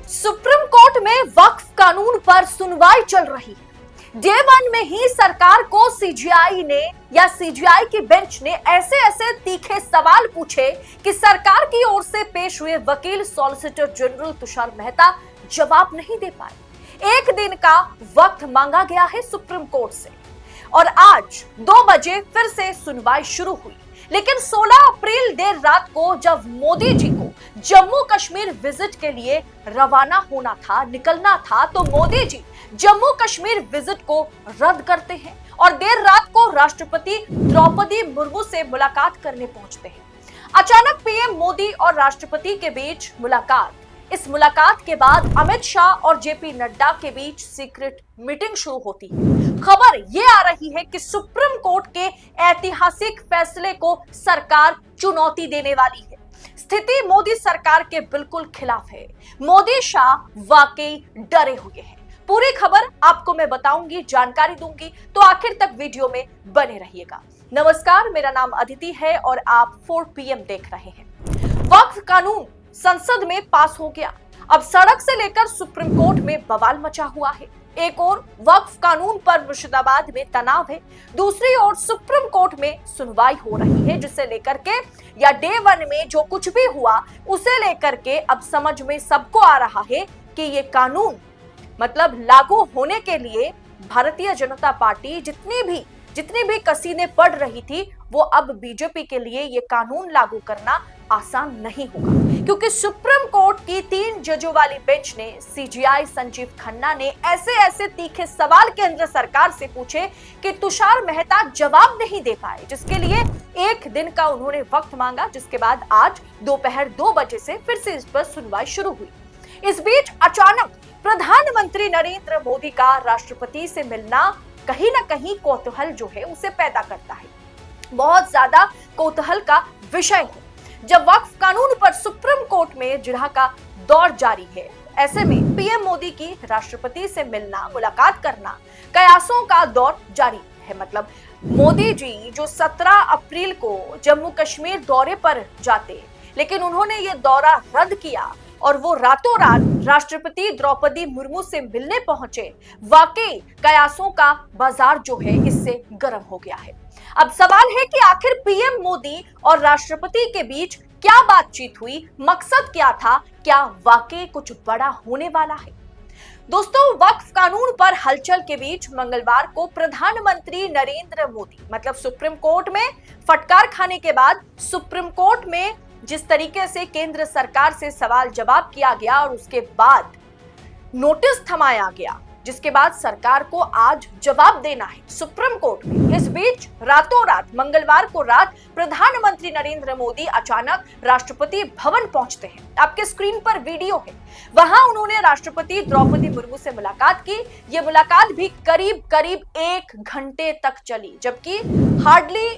Supreme court में वक्फ कानून पर सुनवाई चल रही है। डे वन में ही सरकार को सीजीआई ने या सीजीआई की बेंच ने ऐसे तीखे सवाल पूछे कि सरकार की ओर से पेश हुए वकील सॉलिसिटर जनरल तुषार मेहता जवाब नहीं दे पाए। एक दिन का वक्त मांगा गया है सुप्रीम कोर्ट से और आज 2 बजे फिर से सुनवाई शुरू हुई। लेकिन 16 अप्रैल देर रात को जब मोदी जी को जम्मू कश्मीर विजिट के लिए रवाना होना था, निकलना था, तो मोदी जी जम्मू कश्मीर विजिट को रद्द करते हैं और देर रात को राष्ट्रपति द्रौपदी मुर्मू से मुलाकात करने पहुंचते हैं। अचानक पीएम मोदी और राष्ट्रपति के बीच मुलाकात। इस मुलाकात के बाद अमित शाह और जेपी नड्डा के बीच सीक्रेट मीटिंग शुरू होती है। खबर यह आ रही है कि सुप्रीम कोर्ट के ऐतिहासिक फैसले को सरकार चुनौती देने वाली है। स्थिति मोदी सरकार के बिल्कुल खिलाफ है। मोदी शाह वाकई डरे हुए हैं। पूरी खबर आपको मैं बताऊंगी, जानकारी दूंगी, तो आखिर तक वीडियो में बने रहिएगा। नमस्कार, मेरा नाम अदिति है और आप 4 PM देख रहे हैं। वक्फ कानून संसद में पास हो गया। अब सड़क से लेकर सुप्रीम कोर्ट में बवाल मचा हुआ है। एक ओर वक्फ कानून पर मुर्शिदाबाद में तनाव है, दूसरी ओर सुप्रीम कोर्ट में सुनवाई हो रही है, जिसे लेकर के या डे वन में जो कुछ भी हुआ उसे लेकर के अब समझ में सबको आ रहा है कि ये कानून मतलब लागू होने के लिए भारतीय जनता पार्टी जितनी भी कसीने पड़ रही थी, वो अब बीजेपी के लिए ये कानून लागू करना आसान नहीं होगा, क्योंकि सुप्रीम कोर्ट की 3 जजों वाली बेंच ने सीजीआई संजीव खन्ना ने ऐसे तीखे सवाल केंद्र सरकार से पूछे कि तुषार मेहता जवाब नहीं दे पाए, जिसके लिए एक दिन का उन्होंने वक्त मांगा, जिसके बाद आज दोपहर 2 बजे से फिर से इस पर सुनवाई शुरू हुई। इस बीच अचानक प्रधानमंत्री नरेंद्र मोदी का राष्ट्रपति से मिलना कहीं ना कहीं कौतूहल जो है उसे पैदा करता है। बहुत ज्यादा कौतूहल का विषय है। जब वक्फ कानून पर सुप्रीम कोर्ट में जिरह का दौर जारी है, ऐसे में पीएम मोदी की राष्ट्रपति से मिलना, मुलाकात करना, कयासों का दौर जारी है। मतलब मोदी जी जो 17 अप्रैल को जम्मू कश्मीर दौरे पर जाते, लेकिन उन्होंने ये दौरा रद्द किया और वो रातों रात राष्ट्रपति द्रौपदी मुर्मू से मिलने पहुंचे। वाकई कयासों का बाजार जो है इससे गर्म हो गया है। अब सवाल है कि आखिर पीएम मोदी और राष्ट्रपति के बीच क्या बातचीत हुई, मकसद क्या था, क्या वाकई कुछ बड़ा होने वाला है? दोस्तों, वक्फ कानून पर हलचल के बीच मंगलवार को प्रधानमंत्री नरेंद्र मोदी मतलब सुप्रीम कोर्ट में फटकार खाने के बाद सुप्रीम कोर्ट में जिस तरीके से केंद्र सरकार से सवाल जवाब किया गया और उसके बाद नोटिस थमाया गया, जिसके बाद सरकार को आज जवाब देना है सुप्रीम कोर्ट में। इस बीच रातों रात मंगलवार को रात प्रधानमंत्री नरेंद्र मोदी अचानक राष्ट्रपति भवन पहुंचते हैं। आपके स्क्रीन पर वीडियो है। वहां उन्होंने राष्ट्रपति द्रौपदी मुर्मू से मुलाकात की। यह मुलाकात भी करीब 1 घंटे तक चली, जबकि हार्डली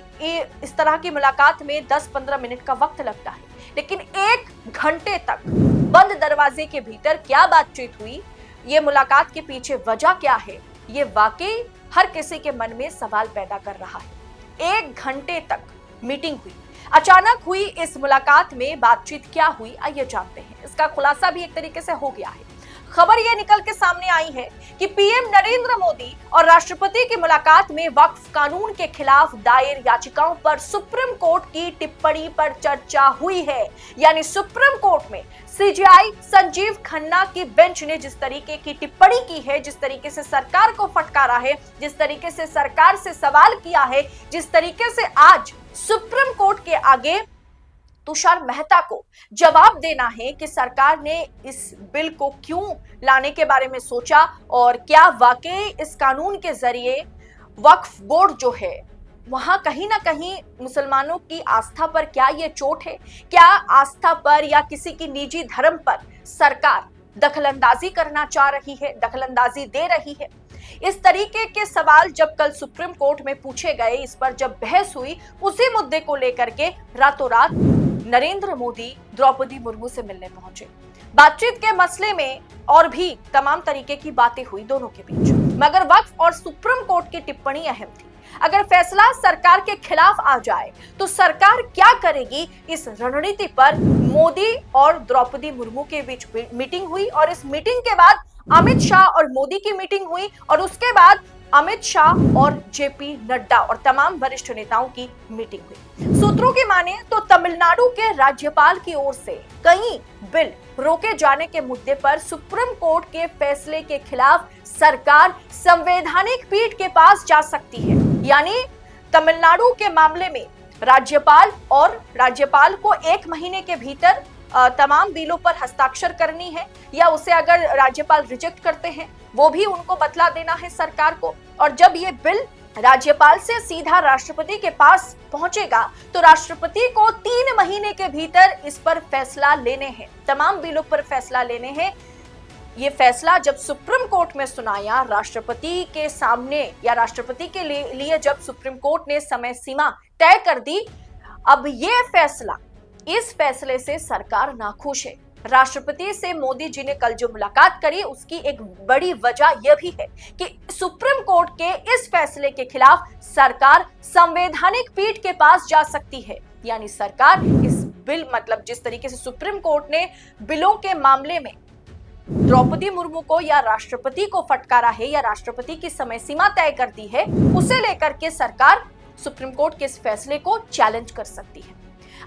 इस तरह की मुलाकात में 10-15 मिनट का वक्त लगता है, लेकिन 1 घंटे तक बंद दरवाजे के भीतर क्या बातचीत हुई, ये मुलाकात के पीछे वजह क्या है, ये वाकई हर किसी के मन में सवाल पैदा कर रहा है। 1 घंटे तक मीटिंग हुई। अचानक हुई इस मुलाकात में बातचीत क्या हुई, आइए जानते हैं। इसका खुलासा भी एक तरीके से हो गया है। खबर यह निकल के सामने आई है कि पीएम नरेंद्र मोदी और राष्ट्रपति की मुलाकात में वक्फ कानून के खिलाफ दायर याचिकाओं पर सुप्रीम कोर्ट की टिप्पणी पर चर्चा हुई है। यानी सुप्रीम कोर्ट में सीजीआई संजीव खन्ना की बेंच ने जिस तरीके की टिप्पणी की है, जिस तरीके से सरकार को फटकारा है, जिस तरीके से सरकार से सवाल किया है, जिस तरीके से आज सुप्रीम कोर्ट के आगे तुषार मेहता को जवाब देना है कि सरकार ने इस बिल को क्यों लाने के बारे में सोचा और क्या वाकई इस कानून के जरिए वक्फ बोर्ड जो है वहां कहीं ना कहीं मुसलमानों की आस्था पर क्या ये चोट है, क्या आस्था पर या किसी की निजी धर्म पर सरकार दखलंदाजी करना चाह रही है, दखलंदाजी दे रही है। इस तरीके के सवाल जब कल सुप्रीम कोर्ट में पूछे गए, इस पर जब बहस हुई, उसी मुद्दे को लेकर के रातों रात नरेंद्र मोदी द्रौपदी मुर्मू से मिलने पहुंचे। बातचीत के मसले में और भी तमाम तरीके की बातें हुई दोनों के बीच, मगर वक्फ और सुप्रीम कोर्ट की टिप्पणी अहम थी। अगर फैसला सरकार के खिलाफ आ जाए तो सरकार क्या करेगी, इस रणनीति पर मोदी और द्रौपदी मुर्मू के बीच मीटिंग हुई और इस मीटिंग के बाद अमित शाह और मोदी की मीटिंग हुई और उसके बाद अमित शाह और जेपी नड्डा और तमाम वरिष्ठ नेताओं की मीटिंग हुई। सूत्रों की माने तो तमिलनाडु के राज्यपाल की ओर से कई बिल रोके जाने के मुद्दे पर सुप्रीम कोर्ट के फैसले के खिलाफ सरकार संवैधानिक पीठ के पास जा सकती है। यानी तमिलनाडु के मामले में राज्यपाल को 1 महीने के भीतर तमाम बिलों पर हस्ताक्षर करनी है, या उसे अगर राज्यपाल रिजेक्ट करते हैं वो भी उनको बतला देना है सरकार को। और जब ये बिल राज्यपाल से सीधा राष्ट्रपति के पास पहुंचेगा तो राष्ट्रपति को 3 महीने के भीतर इस पर फैसला लेने हैं, तमाम बिलों पर फैसला लेने हैं। ये फैसला जब सुप्रीम कोर्ट में सुनाया राष्ट्रपति के सामने या राष्ट्रपति के लिए जब सुप्रीम कोर्ट ने समय सीमा तय कर दी, अब ये फैसला, इस फैसले से सरकार नाखुश है। राष्ट्रपति से मोदी जी ने कल जो मुलाकात करी उसकी एक बड़ी वजह यह भी है कि सुप्रीम कोर्ट के इस फैसले के खिलाफ सरकार संवैधानिक पीठ के पास जा सकती है। यानी सरकार इस बिल, मतलब जिस तरीके से सुप्रीम कोर्ट ने बिलों के मामले में द्रौपदी मुर्मू को या राष्ट्रपति को फटकारा है या राष्ट्रपति की समय सीमा तय कर दी है, उसे लेकर के सरकार सुप्रीम कोर्ट के इस फैसले को चैलेंज कर सकती है।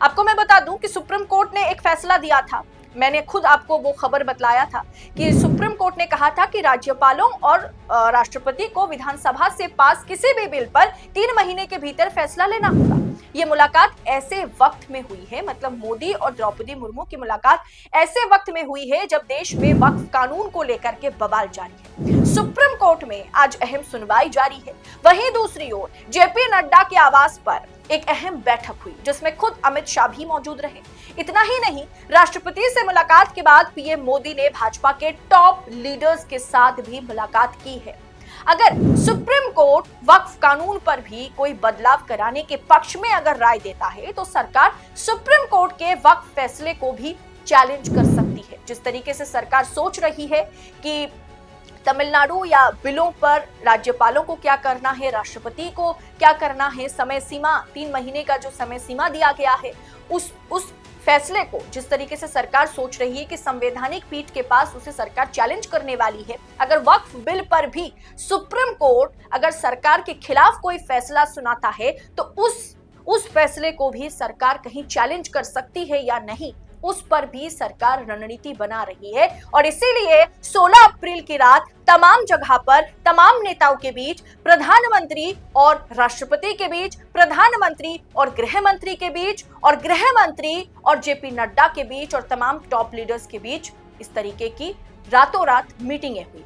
आपको मैं बता दूं कि सुप्रीम कोर्ट ने एक फैसला दिया था, मैंने खुद आपको वो खबर बतलाया था कि सुप्रीम कोर्ट ने कहा था कि राज्यपालों और राष्ट्रपति को विधानसभा से पास किसी भी बिल पर 3 महीने के भीतर फैसला लेना होगा। ये मुलाकात ऐसे वक्त में हुई है, मतलब मोदी और द्रौपदी मुर्मू की मुलाकात ऐसे वक्त में हुई है जब देश में वक्फ कानून को लेकर के बवाल जारी है। सुप्रीम कोर्ट में आज अहम सुनवाई जारी है। वहीं दूसरी ओर जेपी नड्डा के आवास पर एक अहम बैठक हुई जिसमें खुद अमित शाह भी मौजूद रहे। इतना ही नहीं, राष्ट्रपति से मुलाकात के बाद पीएम मोदी ने भाजपा के टॉप लीडर्स के साथ भी मुलाकात की है। अगर सुप्रीम कोर्ट वक्फ कानून पर भी कोई बदलाव कराने के पक्ष में अगर राय देता है तो सरकार सुप्रीम कोर्ट के वक्फ फैसले को भी चैलेंज कर सकती है। जिस तरीके से सरकार सोच रही है कि तमिलनाडु या बिलों पर राज्यपालों को क्या करना है, राष्ट्रपति को क्या करना है, समय सीमा 3 महीने का जो समय सीमा दिया गया है, उस फैसले को जिस तरीके से सरकार सोच रही है कि संवैधानिक पीठ के पास उसे सरकार चैलेंज करने वाली है। अगर वक्फ बिल पर भी सुप्रीम कोर्ट अगर सरकार के खिलाफ कोई फैसला सुनाता है तो उस फैसले को भी सरकार कहीं चैलेंज कर सकती है या नहीं, उस पर भी सरकार रणनीति बना रही है। और इसीलिए 16 अप्रैल की रात तमाम जगह पर तमाम नेताओं के बीच, प्रधानमंत्री और राष्ट्रपति के बीच, प्रधानमंत्री और गृह मंत्री के बीच, और गृह मंत्री और जेपी नड्डा के बीच और तमाम टॉप लीडर्स के बीच इस तरीके की रातों रात मीटिंगें हुई।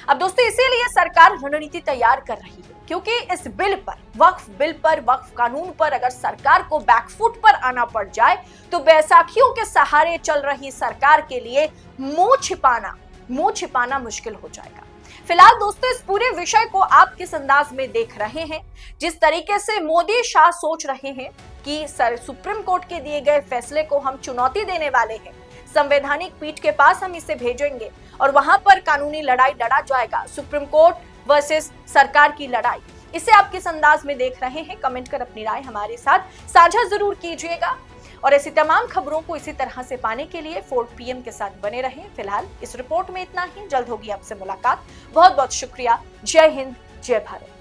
अब दोस्तों, इसीलिए सरकार रणनीति तैयार कर रही है क्योंकि इस बिल पर, वक्फ कानून पर अगर सरकार को बैकफुट पर आना पड़ जाए तो बैसाखियों के सहारे चल रही सरकार के लिए मुंह छिपाना मुश्किल हो जाएगा। फिलहाल दोस्तों, इस पूरे विषय को आप किस अंदाज में देख रहे हैं? जिस तरीके से मोदी शाह सोच रहे हैं कि सुप्रीम कोर्ट के दिए गए फैसले को हम चुनौती देने वाले हैं, संवैधानिक पीठ के पास हम इसे भेजेंगे और वहां पर कानूनी लड़ाई लड़ा जाएगा, सुप्रीम कोर्ट वर्सेस सरकार की लड़ाई। इसे आप किस अंदाज में देख रहे हैं? कमेंट कर अपनी राय हमारे साथ साझा जरूर कीजिएगा और ऐसी तमाम खबरों को इसी तरह से पाने के लिए 4 PM के साथ बने रहें। फिलहाल इस रिपोर्ट में इतना ही, जल्द होगी आपसे मुलाकात। बहुत बहुत शुक्रिया। जय हिंद, जय भारत।